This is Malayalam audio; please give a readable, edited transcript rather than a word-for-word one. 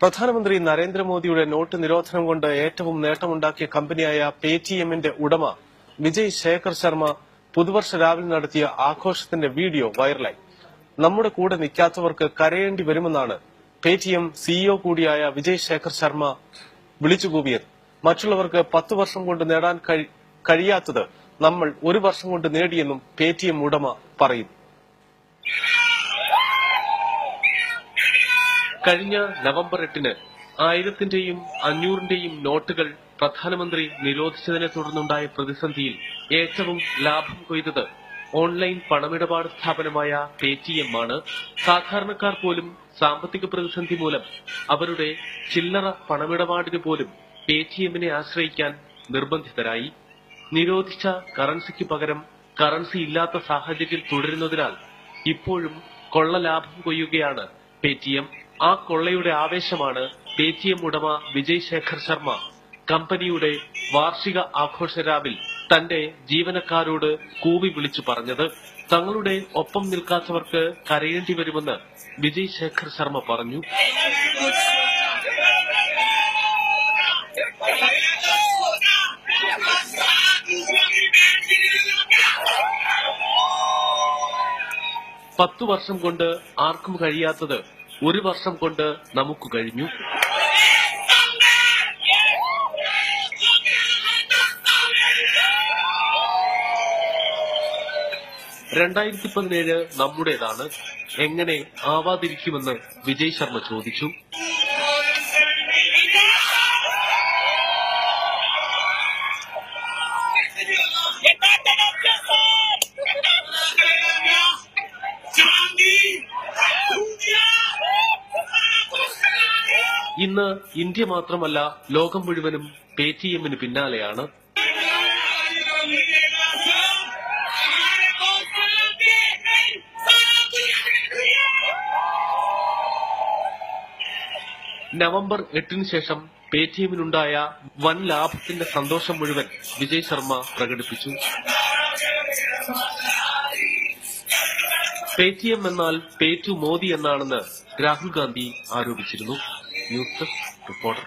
പ്രധാനമന്ത്രി നരേന്ദ്രമോദിയുടെ നോട്ട് നിരോധനം കൊണ്ട് ഏറ്റവും നേട്ടമുണ്ടാക്കിയ കമ്പനിയായ പേടിഎമ്മിന്റെ ഉടമ വിജയ് ശേഖർ ശർമ്മ പുതുവർഷ രാവിലെ നടത്തിയ ആഘോഷത്തിന്റെ വീഡിയോ വൈറലായി. നമ്മുടെ കൂടെ നിൽക്കാത്തവർക്ക് കരയേണ്ടി വരുമെന്നാണ് പേടിഎം സിഇഒ കൂടിയായ വിജയ് ശേഖർ ശർമ്മ വിളിച്ചുകൂവിയത്. മറ്റുള്ളവർക്ക് 10 വർഷം കൊണ്ട് നേടാൻ കഴിയാത്തത് നമ്മൾ 1 വർഷം കൊണ്ട് നേടിയെന്നും പേടിഎം ഉടമ പറയുന്നു. കഴിഞ്ഞ നവംബർ 8-ന് 1000-ന്റെയും 500-ന്റെയും നോട്ടുകൾ പ്രധാനമന്ത്രി നിരോധിച്ചതിനെ തുടർന്നുണ്ടായ പ്രതിസന്ധിയിൽ ഏറ്റവും ലാഭം കൊയ്തത് ഓൺലൈൻ പണമിടപാട് സ്ഥാപനമായ പേടിഎം ആണ്. സാധാരണക്കാർ പോലും സാമ്പത്തിക പ്രതിസന്ധി മൂലം അവരുടെ ചില്ലറ പണമിടപാടിന് പോലും പേടിഎമ്മിനെ ആശ്രയിക്കാൻ നിർബന്ധിതരായി. നിരോധിച്ച കറൻസിക്ക് പകരം കറൻസി ഇല്ലാത്ത സാഹചര്യം തുടരുന്നതിനാൽ ഇപ്പോഴും കൊള്ള ലാഭം കൊയ്യുകയാണ് പേടിഎം. ആ കൊള്ളയുടെ ആവേശമാണ് പേടിഎം ഉടമ വിജയ് ശേഖർ ശർമ്മ കമ്പനിയുടെ വാർഷിക ആഘോഷരാവിൽ തന്റെ ജീവനക്കാരോട് കൂവി വിളിച്ചു പറഞ്ഞത്. തങ്ങളുടെ ഒപ്പം നിൽക്കാത്തവർക്ക് കരയേണ്ടി വരുമെന്ന് വിജയ് ശേഖർ ശർമ്മ പറഞ്ഞു. പത്തു വർഷം കൊണ്ട് ആർക്കും കഴിയാത്തത് 1 വർഷം കൊണ്ട് നമുക്ക് കഴിഞ്ഞു. "2017 നമ്മുടേതാണ്, എങ്ങനെ ആവാതിരിക്കുമെന്ന് വിജയ് ശർമ്മ ചോദിച്ചു. ഇന്ന് ഇന്ത്യ മാത്രമല്ല ലോകം മുഴുവനും പേടിഎമ്മിന് പിന്നാലെയാണ്. നവംബർ 8-ന് ശേഷം പേടിഎമ്മിനുണ്ടായ വൻ ലാഭത്തിന്റെ സന്തോഷം മുഴുവൻ വിജയ് ശർമ്മ പ്രകടിപ്പിച്ചു. പേടിഎം എന്നാൽ പേ ടു മോദി എന്നാണെന്ന് രാഹുൽ ഗാന്ധി ആരോപിച്ചിരുന്നു. News desk reporter.